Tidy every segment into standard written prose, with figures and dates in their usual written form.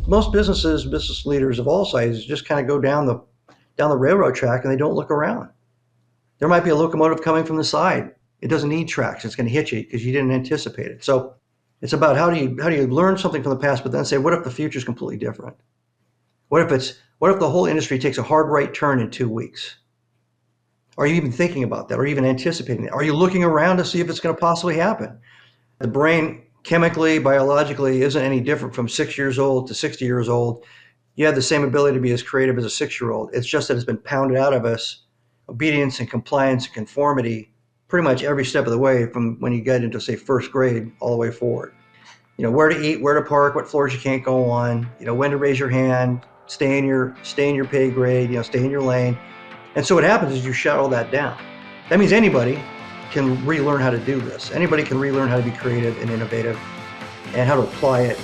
most businesses, business leaders of all sizes, just kind of go down the railroad track and they don't look around. There might be a locomotive coming from the side. It doesn't need tracks. It's going to hit you because you didn't anticipate it. So it's about how do you learn something from the past, but then say, what if the future is completely different? What if the whole industry takes a hard right turn in 2 weeks? Are you even thinking about that? Or even anticipating it? Are you looking around to see if it's going to possibly happen? The brain chemically, biologically isn't any different from 6 years old to 60 years old. You have the same ability to be as creative as a 6-year-old. It's just that it's been pounded out of us, obedience and compliance and conformity, pretty much every step of the way from when you get into, say, first grade all the way forward. Where to eat, where to park, what floors you can't go on, when to raise your hand, stay in your pay grade, stay in your lane. And so what happens is you shut all that down. That means anybody can relearn how to do this. Anybody can relearn how to be creative and innovative and how to apply it.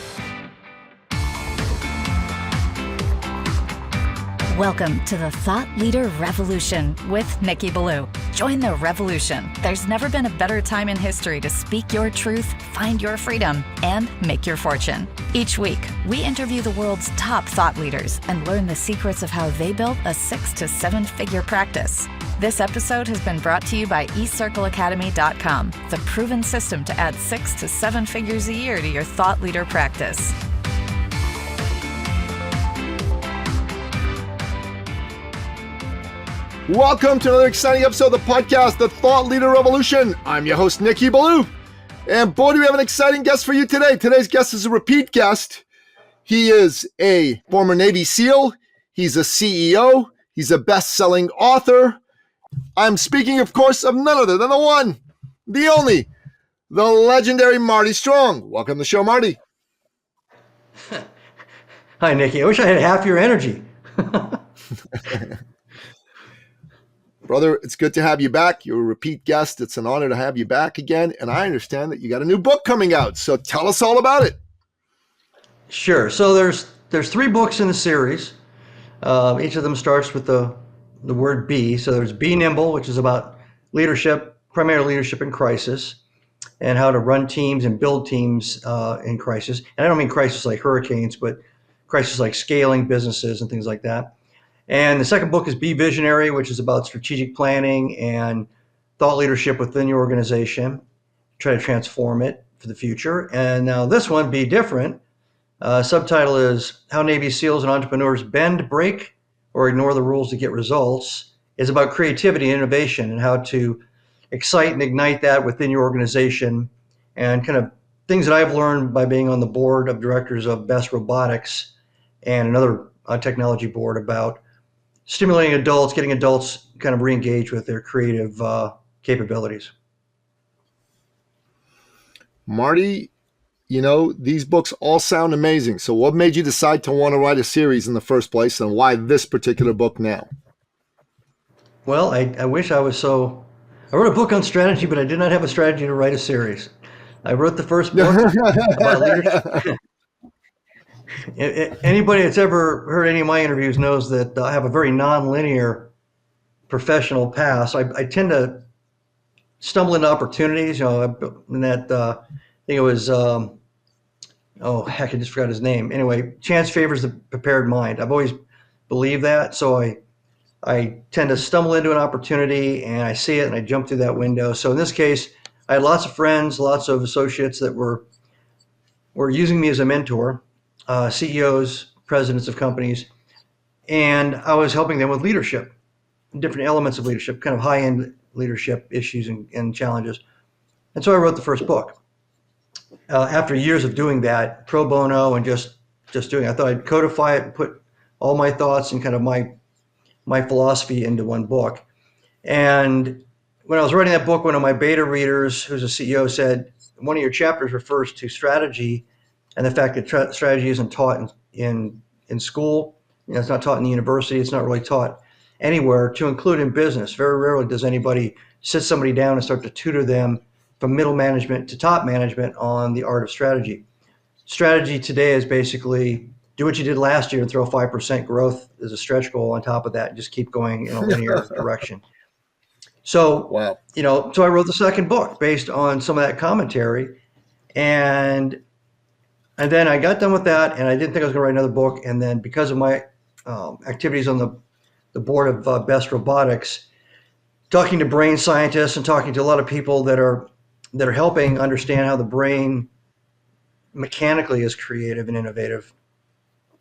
Welcome to the Thought Leader Revolution with Nikki Ballou. Join the revolution. There's never been a better time in history to speak your truth, find your freedom, and make your fortune. Each week, we interview the world's top thought leaders and learn the secrets of how they built a 6 to 7 figure practice. This episode has been brought to you by eCircleAcademy.com, the proven system to add 6 to 7 figures a year to your thought leader practice. Welcome to another exciting episode of the podcast, The Thought Leader Revolution. I'm your host, Nikki Ballou. And boy, do we have an exciting guest for you today. Today's guest is a repeat guest. He is a former Navy SEAL. He's a CEO. He's a best-selling author. I'm speaking, of course, of none other than the one, the only, the legendary Marty Strong. Welcome to the show, Marty. Hi, Nikki. I wish I had half your energy. Brother, it's good to have you back. You're a repeat guest. It's an honor to have you back again. And I understand that you got a new book coming out. So tell us all about it. Sure. So there's 3 books in the series. Each of them starts with the word be. So there's Be Nimble, which is about leadership, primarily leadership in crisis, and how to run teams and build teams in crisis. And I don't mean crisis like hurricanes, but crisis like scaling businesses and things like that. And the second book is Be Visionary, which is about strategic planning and thought leadership within your organization, try to transform it for the future. And now this one, Be Different, subtitle is How Navy SEALs and Entrepreneurs Bend, Break, or Ignore the Rules to Get Results, is about creativity and innovation and how to excite and ignite that within your organization, and kind of things that I've learned by being on the board of directors of Best Robotics and another technology board about stimulating adults, getting adults kind of re-engaged with their creative capabilities. Marty, these books all sound amazing. So what made you decide to want to write a series in the first place, and why this particular book now? Well, I wish I was so... I wrote a book on strategy, but I did not have a strategy to write a series. I wrote the first book about leadership. Anybody that's ever heard any of my interviews knows that I have a very non-linear professional path. So I tend to stumble into opportunities. And that I think it was I just forgot his name. Anyway, chance favors the prepared mind. I've always believed that. So I tend to stumble into an opportunity and I see it and I jump through that window. So in this case, I had lots of friends, lots of associates that were using me as a mentor. CEOs, presidents of companies, and I was helping them with leadership, different elements of leadership, kind of high-end leadership issues and challenges. And so I wrote the first book. After years of doing that, pro bono and just doing it, I thought I'd codify it and put all my thoughts and kind of my philosophy into one book. And when I was writing that book, one of my beta readers, who's a CEO, said, one of your chapters refers to strategy and the fact that strategy isn't taught in school. It's not taught in the university. It's not really taught anywhere, to include in business. Very rarely does anybody sit somebody down and start to tutor them from middle management to top management on the art of strategy. Strategy today is basically do what you did last year and throw 5% growth as a stretch goal on top of that and just keep going in a linear direction. So, wow. So I wrote the second book based on some of that commentary. And And then I got done with that, and I didn't think I was going to write another book. And then because of my activities on the board of Best Robotics, talking to brain scientists and talking to a lot of people that are helping understand how the brain mechanically is creative and innovative,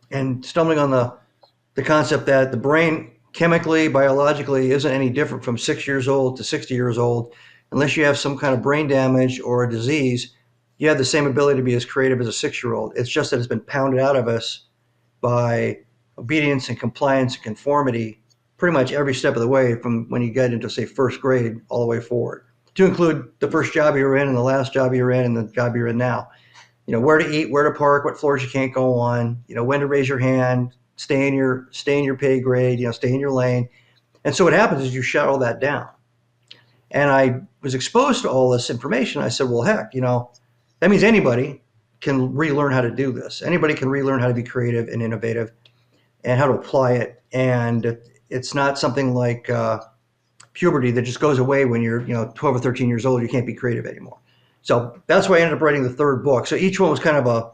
and stumbling on the concept that the brain chemically, biologically isn't any different from 6 years old to 60 years old. Unless you have some kind of brain damage or a disease, you have the same ability to be as creative as a 6-year-old. It's just that it's been pounded out of us by obedience and compliance and conformity pretty much every step of the way, from when you get into, say, first grade all the way forward, to include the first job you were in and the last job you were in and the job you're in now. Where to eat, where to park, what floors you can't go on, when to raise your hand, stay in your pay grade, stay in your lane. And so what happens is you shut all that down. And I was exposed to all this information. I said, well, heck, that means anybody can relearn how to do this. Anybody can relearn how to be creative and innovative and how to apply it. And it's not something like puberty that just goes away when you're 12 or 13 years old. You can't be creative anymore. So that's why I ended up writing the third book. So each one was kind of a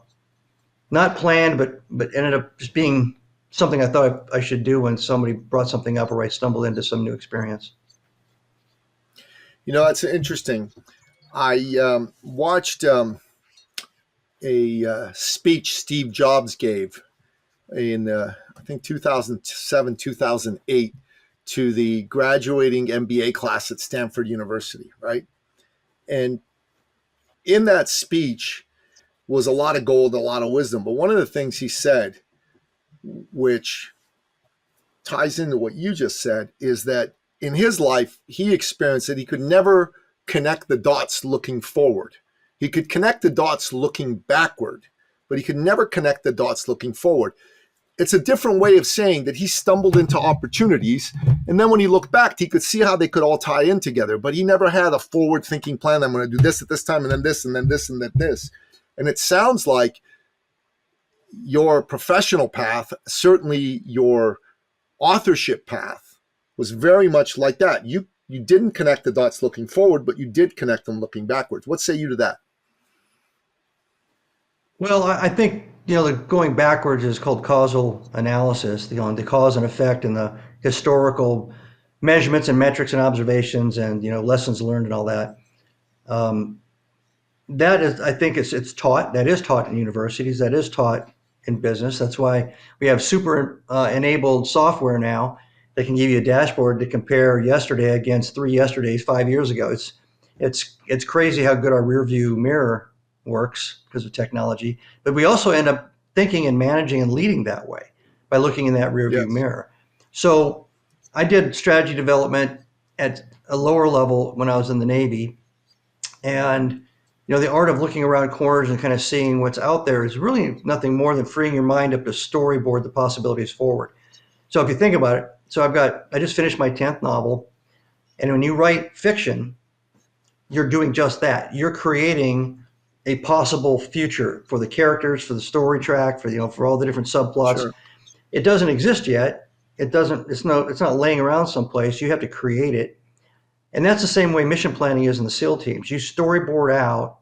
not planned, but ended up just being something I thought I should do when somebody brought something up or I stumbled into some new experience. That's interesting. I watched a speech Steve Jobs gave in, I think, 2007, 2008 to the graduating MBA class at Stanford University, right? And in that speech was a lot of gold, a lot of wisdom. But one of the things he said, which ties into what you just said, is that in his life, he experienced that he could never connect the dots looking forward. He could connect the dots looking backward, but he could never connect the dots looking forward. It's a different way of saying that he stumbled into opportunities, and then when he looked back, he could see how they could all tie in together, but he never had a forward-thinking plan. I'm going to do this at this time, and then this, and then this, and then this. And it sounds like your professional path, certainly your authorship path, was very much like that. You didn't connect the dots looking forward, but you did connect them looking backwards. What say you to that? Well, I think, the going backwards is called causal analysis, the cause and effect and the historical measurements and metrics and observations and, lessons learned and all that. That is, I think it's taught, that is taught in universities, that is taught in business. That's why we have super enabled software now that can give you a dashboard to compare yesterday against 3 yesterdays 5 years ago. It's crazy how good our rear view mirror works because of technology, but we also end up thinking and managing and leading that way by looking in that rear view mirror. So I did strategy development at a lower level when I was in the Navy, and the art of looking around corners and kind of seeing what's out there is really nothing more than freeing your mind up to storyboard the possibilities forward. So if you think about it, I just finished my 10th novel, and when you write fiction, you're doing just that. You're creating a possible future for the characters, for the story track, for all the different subplots. Sure. It doesn't exist yet. It's not laying around someplace. You have to create it. And that's the same way mission planning is in the SEAL teams. You storyboard out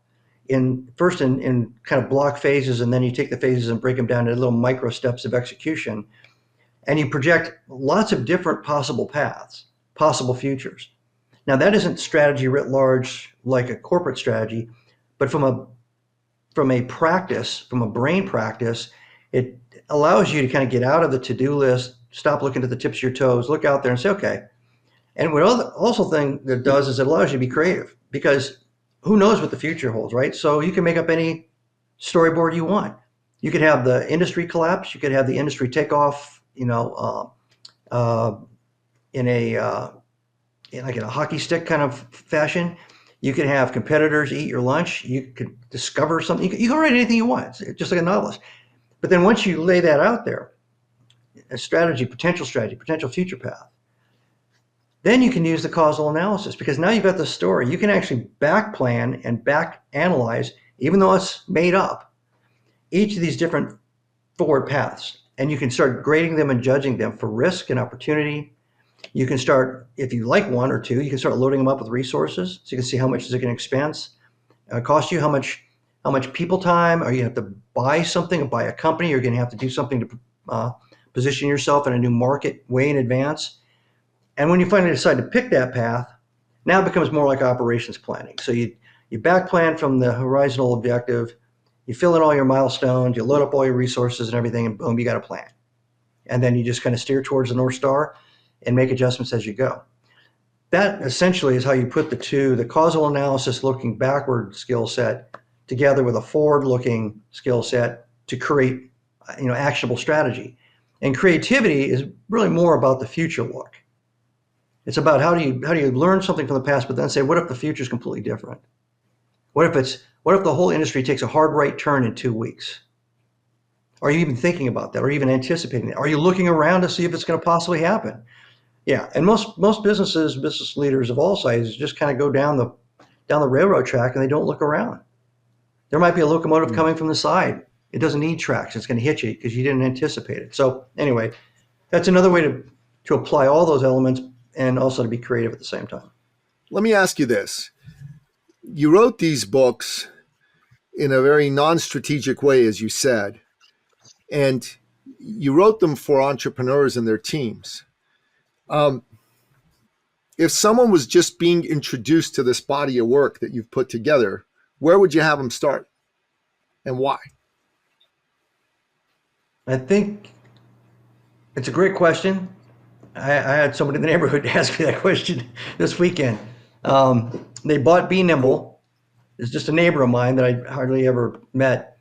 first in kind of block phases, and then you take the phases and break them down into little micro steps of execution. And you project lots of different possible paths, possible futures. Now, that isn't strategy writ large like a corporate strategy, but from a practice, from a brain practice, it allows you to kind of get out of the to-do list, stop looking at the tips of your toes, look out there and say, okay. And what also thing that does is it allows you to be creative, because who knows what the future holds, right? So you can make up any storyboard you want. You could have the industry collapse. You could have the industry take off, in a hockey stick kind of fashion. You can have competitors eat your lunch. You could discover something. You can write anything you want. It's just like a novelist. But then once you lay that out there, a potential future path, then you can use the causal analysis, because now you've got the story. You can actually back plan and back analyze, even though it's made up, each of these different forward paths. And you can start grading them and judging them for risk and opportunity. You can start, if you like one or two, you can start loading them up with resources, so you can see how much is it going to cost you, how much how much people time, or you have to buy something or buy a company, you're going to have to do something to position yourself in a new market way in advance. And when you finally decide to pick that path, now it becomes more like operations planning. So you back plan from the horizontal objective, you fill in all your milestones, you load up all your resources and everything, and boom, you got a plan. And then you just kind of steer towards the North Star and make adjustments as you go. That essentially is how you put the causal analysis looking backward skill set together with a forward looking skill set to create, actionable strategy. And creativity is really more about the future look. It's about how do you learn something from the past, but then say, what if the future is completely different? What if the whole industry takes a hard right turn in 2 weeks? Are you even thinking about that? Or even anticipating that? Are you looking around to see if it's going to possibly happen? Yeah, and most business leaders of all sizes just kind of go down the railroad track and they don't look around. There might be a locomotive coming from the side. It doesn't need tracks. It's going to hit you because you didn't anticipate it. So anyway, that's another way to apply all those elements and also to be creative at the same time. Let me ask you this. You wrote these books in a very non-strategic way, as you said, and you wrote them for entrepreneurs and their teams. If someone was just being introduced to this body of work that you've put together, where would you have them start and why? I think it's a great question. I had somebody in the neighborhood ask me that question this weekend. They bought Be Nimble. It's just a neighbor of mine that I hardly ever met.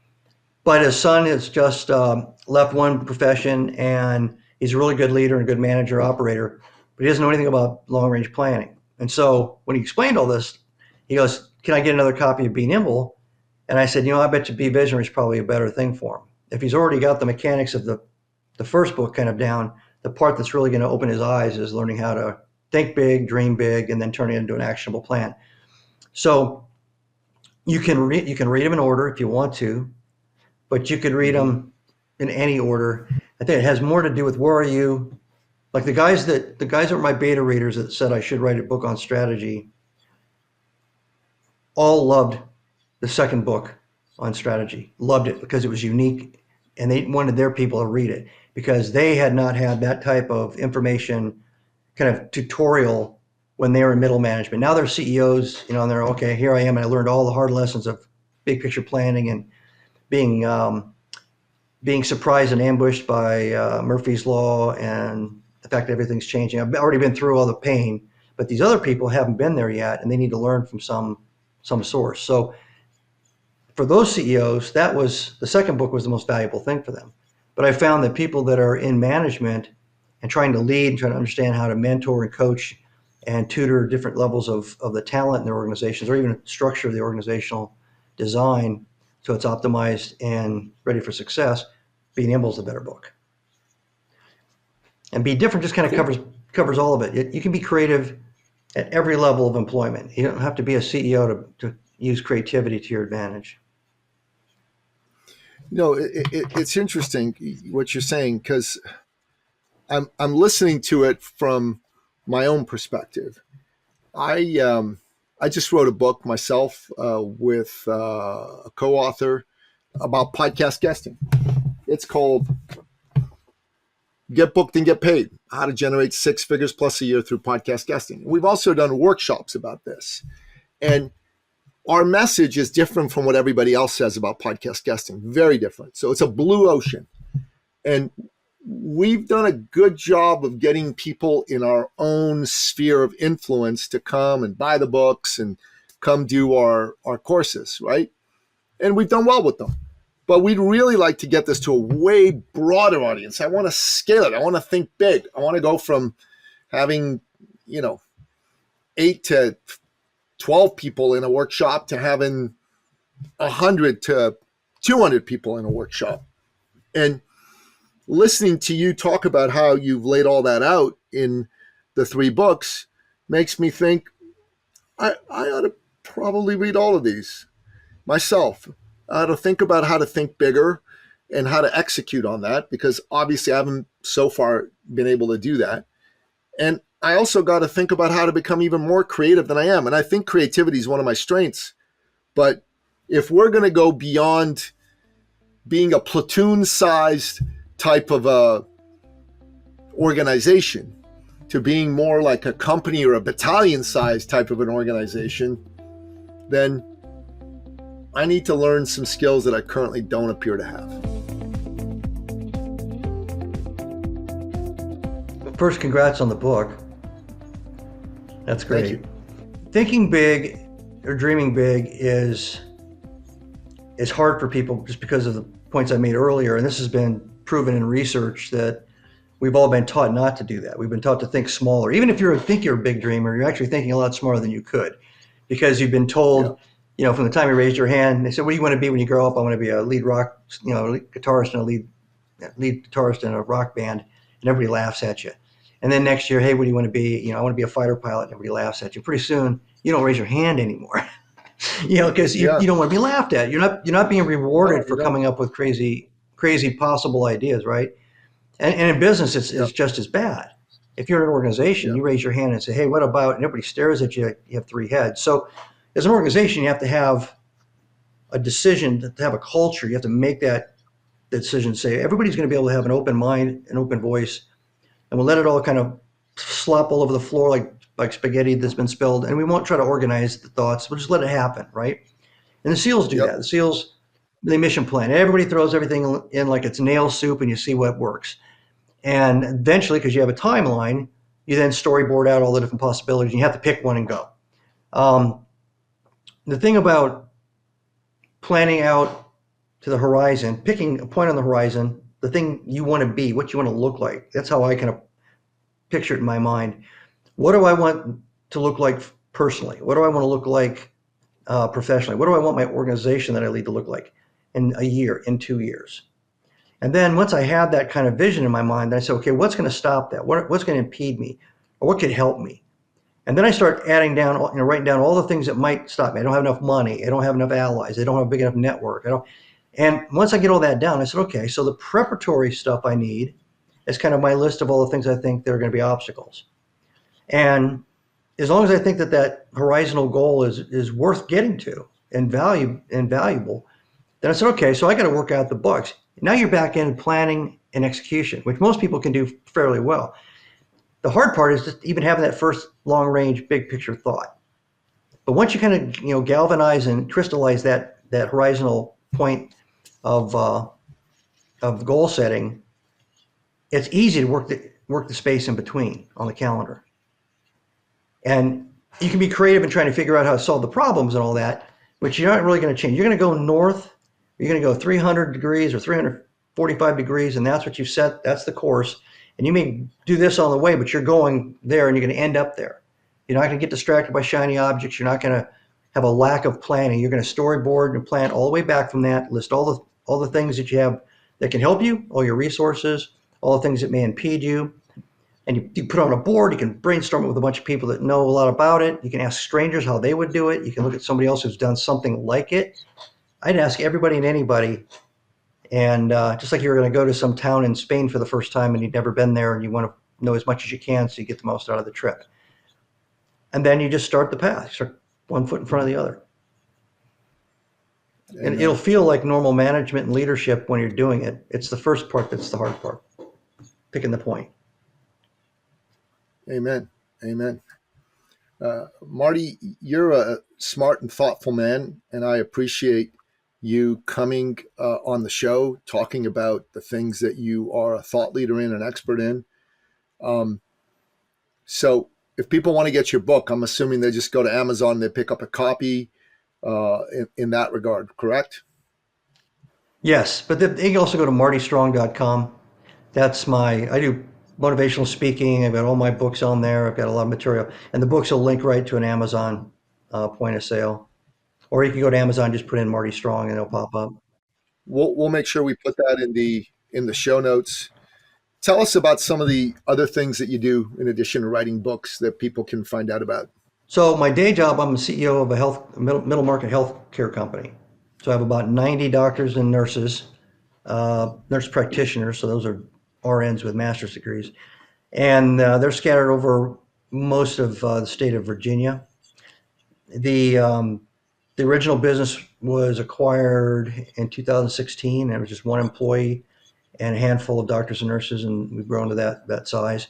But his son has just left one profession, and he's a really good leader and a good manager, operator, but he doesn't know anything about long-range planning. And so when he explained all this, he goes, can I get another copy of Be Nimble? And I said, I bet you Be Visionary is probably a better thing for him. If he's already got the mechanics of the first book kind of down, the part that's really going to open his eyes is learning how to think big, dream big, and then turn it into an actionable plan. So you can read them in order if you want to, but you could read them in any order. I think it has more to do with where are you. Like the guys that were my beta readers that said I should write a book on strategy, all loved the second book on strategy, loved it because it was unique, and they wanted their people to read it because they had not had that type of information kind of tutorial when they were in middle management. Now they're CEOs, and they're okay, here I am, and I learned all the hard lessons of big picture planning and being surprised and ambushed by Murphy's Law and the fact that everything's changing. I've already been through all the pain, but these other people haven't been there yet, and they need to learn from some source. So for those CEOs, that was the second book was the most valuable thing for them. But I found that people that are in management and trying to lead and trying to understand how to mentor and coach and tutor different levels of the talent in their organizations, or even structure of the organizational design so it's optimized and ready for success, Be Nimble is a better book. And Be Different just kind of covers all of it. You can be creative at every level of employment. You don't have to be a CEO to use creativity to your advantage. It's interesting what you're saying, because I'm listening to it from my own perspective. I just wrote a book myself with a co-author about podcast guesting. It's called Get Booked and Get Paid, How to Generate 6 Figures Plus a Year Through Podcast Guesting. We've also done workshops about this. And our message is different from what everybody else says about podcast guesting. Very different. So it's a blue ocean. And we've done a good job of getting people in our own sphere of influence to come and buy the books and come do our courses, right? And we've done well with them. But we'd really like to get this to a way broader audience. I want to scale it. I want to think big. I want to go from having, 8 to 12 people in a workshop to having 100 to 200 people in a workshop. And listening to you talk about how you've laid all that out in the 3 books makes me think I ought to probably read all of these myself. I ought to think about how to think bigger and how to execute on that, because obviously I haven't so far been able to do that. And I also got to think about how to become even more creative than I am. And I think creativity is one of my strengths, but if we're going to go beyond being a platoon-sized type of a organization to being more like a company or a battalion-sized type of an organization, then I need to learn some skills that I currently don't appear to have. First, congrats on the book. That's great. Thank you. Thinking big or dreaming big is hard for people just because of the points I made earlier. And this has been proven in research that we've all been taught not to do that. We've been taught to think smaller. Even if think you're a big dreamer, you're actually thinking a lot smaller than you could, because you've been told, from the time you raised your hand, they said, "What do you want to be when you grow up?" "I want to be a lead rock, lead guitarist and a lead guitarist in a rock band," and everybody laughs at you. And then next year, "Hey, what do you want to be?" "I want to be a fighter pilot," and everybody laughs at you. Pretty soon, you don't raise your hand anymore, because you don't want to be laughed at. You're not being rewarded for coming up with crazy possible ideas, right? And in business, it's just as bad. If you're in an organization, you raise your hand and say, "Hey, what about?" and everybody stares at you. You have three heads. So as an organization, you have to have a decision, to have a culture. You have to make that decision, say everybody's going to be able to have an open mind, an open voice, and we'll let it all kind of slop all over the floor like spaghetti that's been spilled, and we won't try to organize the thoughts. We'll just let it happen, right? And the SEALs do that. The SEALs, they mission plan. Everybody throws everything in like it's nail soup, and you see what works. And eventually, because you have a timeline, you then storyboard out all the different possibilities, and you have to pick one and go. The thing about planning out to the horizon, picking a point on the horizon, the thing you want to be, what you want to look like. That's how I kind of picture it in my mind. What do I want to look like personally? What do I want to look like professionally? What do I want my organization that I lead to look like in a year, in 2 years? And then once I have that kind of vision in my mind, then I say, okay, what's going to stop that? What's going to impede me? Or what could help me? And then I start writing down all the things that might stop me. I don't have enough money. I don't have enough allies. I don't have a big enough network. And once I get all that down, I said, okay, so the preparatory stuff I need is kind of my list of all the things I think that are going to be obstacles. And as long as I think that horizontal goal is worth getting to and valuable, then I said, okay, so I got to work out the bugs. Now you're back in planning and execution, which most people can do fairly well. The hard part is just even having that first long-range, big-picture thought. But once you kind of galvanize and crystallize that horizontal point of goal setting, it's easy to work the space in between on the calendar. And you can be creative in trying to figure out how to solve the problems and all that, but you're not really going to change. You're going to go north. You're going to go 300 degrees or 345 degrees, and that's what you've set. That's the course. And you may do this on the way, but you're going there, and you're going to end up there. You're not going to get distracted by shiny objects. You're not going to have a lack of planning. You're going to storyboard and plan all the way back from that. List all the things that you have that can help you, all your resources, all the things that may impede you. And you put it on a board. You can brainstorm it with a bunch of people that know a lot about it. You can ask strangers how they would do it. You can look at somebody else who's done something like it. I'd ask everybody and anybody. And just like you're going to go to some town in Spain for the first time and you've never been there and you want to know as much as you can so you get the most out of the trip. And then you just start the path. You start one foot in front of the other. Amen. And it'll feel like normal management and leadership when you're doing it. It's the first part that's the hard part, picking the point. Amen. Amen. Marty, you're a smart and thoughtful man, and I appreciate you coming on the show, talking about the things that you are a thought leader in, an expert in. So if people want to get your book, I'm assuming they just go to Amazon, they pick up a copy in that regard, correct? Yes, but they can also go to martystrong.com. I do motivational speaking. I've got all my books on there. I've got a lot of material. And the books will link right to an Amazon point of sale. Or you can go to Amazon, just put in Marty Strong, and it'll pop up. We'll make sure we put that in the show notes. Tell us about some of the other things that you do in addition to writing books that people can find out about. So my day job, I'm the CEO of a middle market healthcare company. So I have about 90 doctors and nurses, nurse practitioners. So those are RNs with master's degrees. And they're scattered over most of the state of Virginia. The original business was acquired in 2016, and it was just one employee and a handful of doctors and nurses, and we've grown to that size.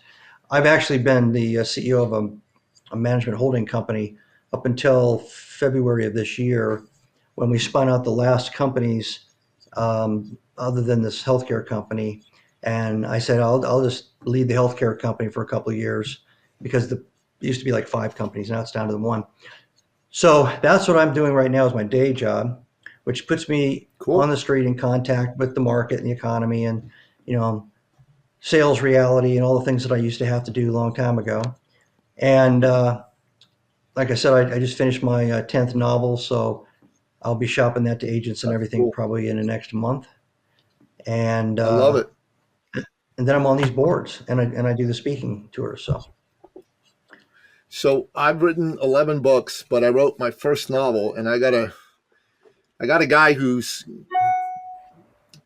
I've actually been the CEO of a management holding company up until February of this year, when we spun out the last companies other than this healthcare company. And I said, I'll just lead the healthcare company for a couple of years, because it used to be like 5 companies. Now it's down to the 1. So that's what I'm doing right now, is my day job, which puts me Cool. on the street in contact with the market and the economy, and, sales reality and all the things that I used to have to do a long time ago. And like I said, I just finished my 10th novel, so I'll be shopping that to agents and That's everything cool. probably in the next month. And I love it. and then I'm on these boards, and I do the speaking tours. So I've written 11 books, but I wrote my first novel, and I got a guy who's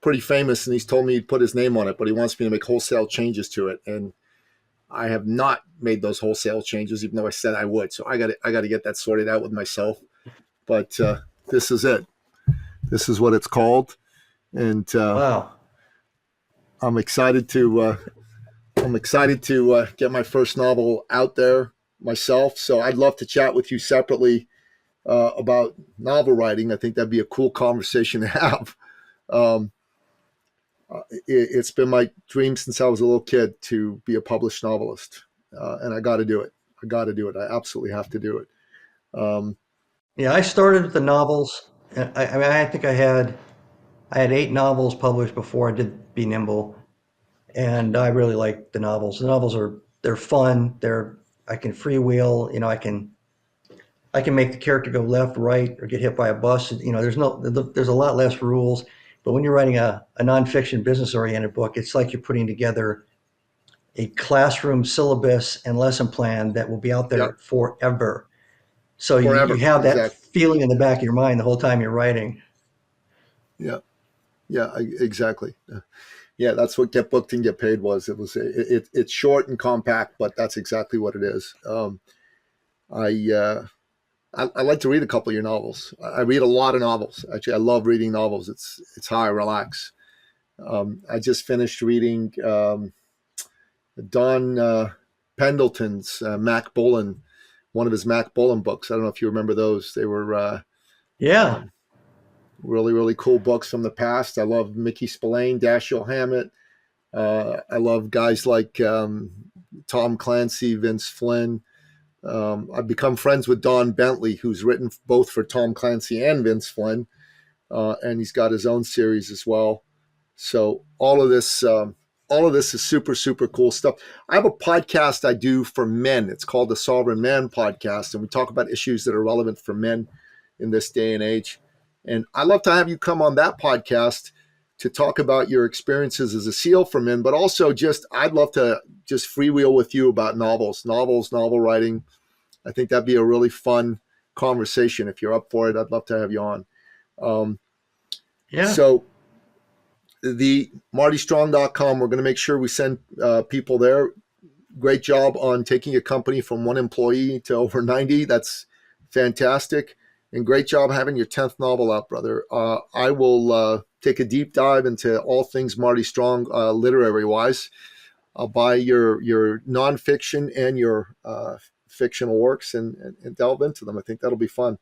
pretty famous, and he's told me he'd put his name on it, but he wants me to make wholesale changes to it, and I have not made those wholesale changes, even though I said I would. So I got to get that sorted out with myself. But this is it. This is what it's called, and Wow. I'm excited to get my first novel out there myself. So I'd love to chat with you separately about novel writing. I think that'd be a cool conversation to have. It's been my dream since I was a little kid to be a published novelist, and I got to do it. I absolutely have to do it. Yeah, I started with the novels. And I mean, I think I had 8 novels published before I did Be Nimble, and I really like the novels. The novels they're fun. I can freewheel. I can make the character go left, right, or get hit by a bus. There's a lot less rules. But when you're writing a nonfiction business-oriented book, it's like you're putting together a classroom syllabus and lesson plan that will be out there Yep. forever. So Forever. you have that Exactly. feeling in the back of your mind the whole time you're writing. Yeah. Exactly. Yeah, that's what Get Booked and Get Paid was. It's short and compact, but that's exactly what it is. I like to read a couple of your novels. I read a lot of novels. Actually, I love reading novels. It's how I relax. I just finished reading Don Pendleton's Mac Bullen, one of his Mac Bullen books. I don't know if you remember those. They were Yeah. really, really cool books from the past. I love Mickey Spillane, Dashiell Hammett. I love guys like Tom Clancy, Vince Flynn. I've become friends with Don Bentley, who's written both for Tom Clancy and Vince Flynn, and he's got his own series as well. So all of this is super, super cool stuff. I have a podcast I do for men. It's called the Sovereign Man Podcast, and we talk about issues that are relevant for men in this day and age. And I'd love to have you come on that podcast to talk about your experiences as a SEAL for men, but also I'd love to just freewheel with you about novel writing. I think that'd be a really fun conversation. If you're up for it, I'd love to have you on. Yeah. So the martystrong.com, we're going to make sure we send people there. Great job on taking a company from 1 employee to over 90. That's fantastic. And great job having your 10th novel out, brother. I will take a deep dive into all things Marty Strong literary-wise. I'll buy your nonfiction and your fictional works and delve into them. I think that'll be fun.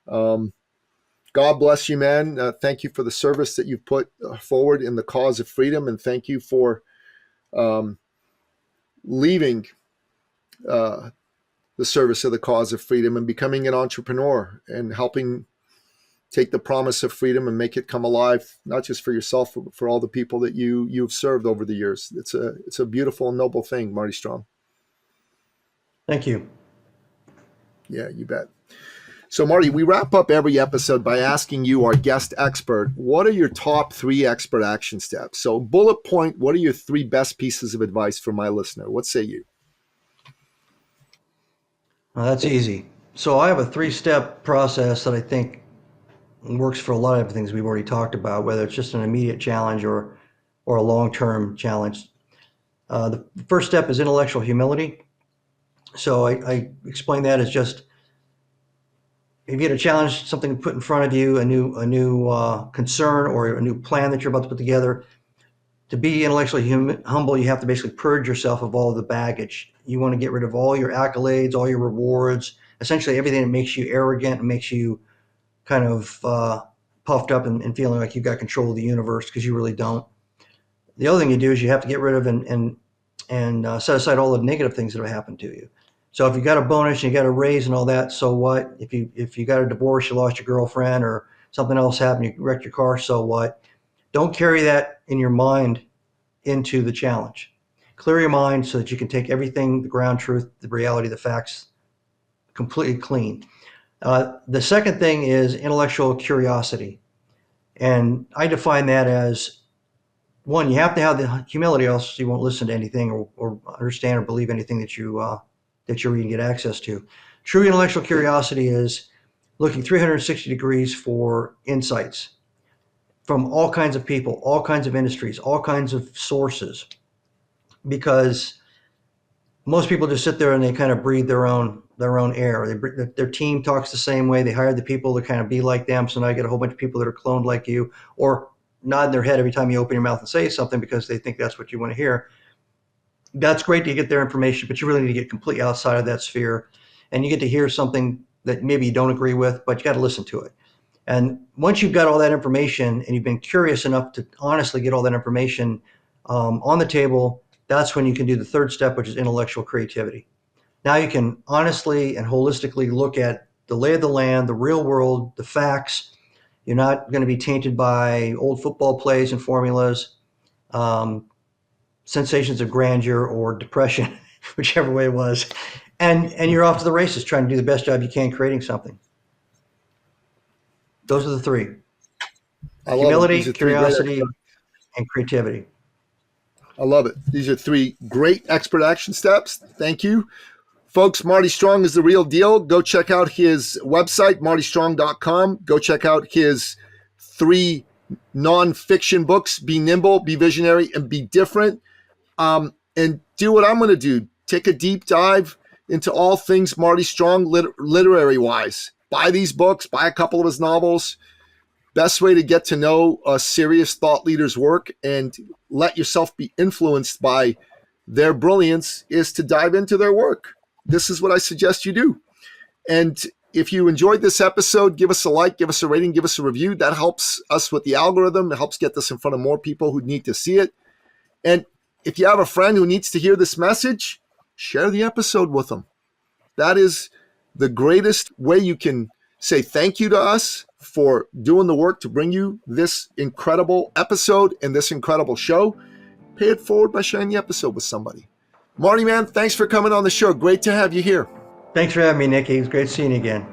God bless you, man. Thank you for the service that you've put forward in the cause of freedom, and thank you for leaving the service of the cause of freedom and becoming an entrepreneur and helping take the promise of freedom and make it come alive, not just for yourself, but for all the people that you've served over the years. It's a beautiful and noble thing, Marty Strong. Thank you. Yeah, you bet. So, Marty, we wrap up every episode by asking you, our guest expert, what are your top 3 expert action steps? So, bullet point, what are your 3 best pieces of advice for my listener? What say you? Well, that's easy. So I have a 3-step process that I think works for a lot of things we've already talked about, whether it's just an immediate challenge or a long-term challenge. The first step is intellectual humility. So I explain that as just, if you get a challenge, something put in front of you, a new concern or a new plan that you're about to put together, to be intellectually humble, you have to basically purge yourself of all of the baggage. You want to get rid of all your accolades, all your rewards, essentially everything that makes you arrogant and makes you kind of puffed up and feeling like you've got control of the universe, because you really don't. The other thing you do is you have to get rid of and set aside all the negative things that have happened to you. So if you got a bonus and you got a raise and all that, so what? If you got a divorce, you lost your girlfriend, or something else happened, you wrecked your car, so what? Don't carry that in your mind into the challenge. Clear your mind so that you can take everything, the ground truth, the reality, the facts, completely clean. The second thing is intellectual curiosity. And I define that as, one, you have to have the humility, else you won't listen to anything or understand or believe anything that you read and get access to. True intellectual curiosity is looking 360 degrees for insights from all kinds of people, all kinds of industries, all kinds of sources, because most people just sit there and they kind of breathe their own air. Their team talks the same way. They hire the people to kind of be like them. So now you get a whole bunch of people that are cloned like you, or nod their head every time you open your mouth and say something because they think that's what you want to hear. That's great to get their information, but you really need to get completely outside of that sphere, and you get to hear something that maybe you don't agree with, but you got to listen to it. And once you've got all that information and you've been curious enough to honestly get all that information on the table, that's when you can do the third step, which is intellectual creativity. Now you can honestly and holistically look at the lay of the land, the real world, the facts. You're not going to be tainted by old football plays and formulas, sensations of grandeur or depression, whichever way it was. And you're off to the races trying to do the best job you can creating something. Those are the three. Humility, curiosity, and creativity. I love it. These are three great expert action steps. Thank you. Folks, Marty Strong is the real deal. Go check out his website, martystrong.com. Go check out his 3 nonfiction books, Be Nimble, Be Visionary, and Be Different. And do what I'm going to do. Take a deep dive into all things Marty Strong literary-wise. Buy these books. Buy a couple of his novels. Best way to get to know a serious thought leader's work and let yourself be influenced by their brilliance is to dive into their work. This is what I suggest you do. And if you enjoyed this episode, give us a like, give us a rating, give us a review. That helps us with the algorithm. It helps get this in front of more people who need to see it. And if you have a friend who needs to hear this message, share the episode with them. That is the greatest way you can say thank you to us for doing the work to bring you this incredible episode and this incredible show. Pay it forward by sharing the episode with somebody. Marty, man, thanks for coming on the show. Great to have you here. Thanks for having me, Nicky. It's great seeing you again.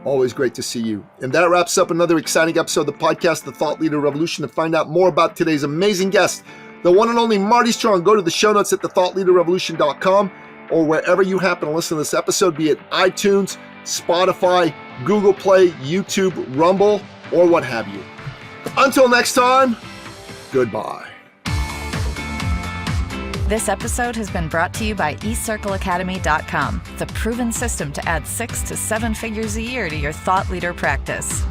Always great to see you. And that wraps up another exciting episode of the podcast, The Thought Leader Revolution. To find out more about today's amazing guest, the one and only Marty Strong, go to the show notes at thethoughtleaderrevolution.com or wherever you happen to listen to this episode, be it iTunes, Spotify, Google Play, YouTube, Rumble, or what have you. Until next time, goodbye. This episode has been brought to you by eCircleAcademy.com, the proven system to add 6 to 7 figures a year to your thought leader practice.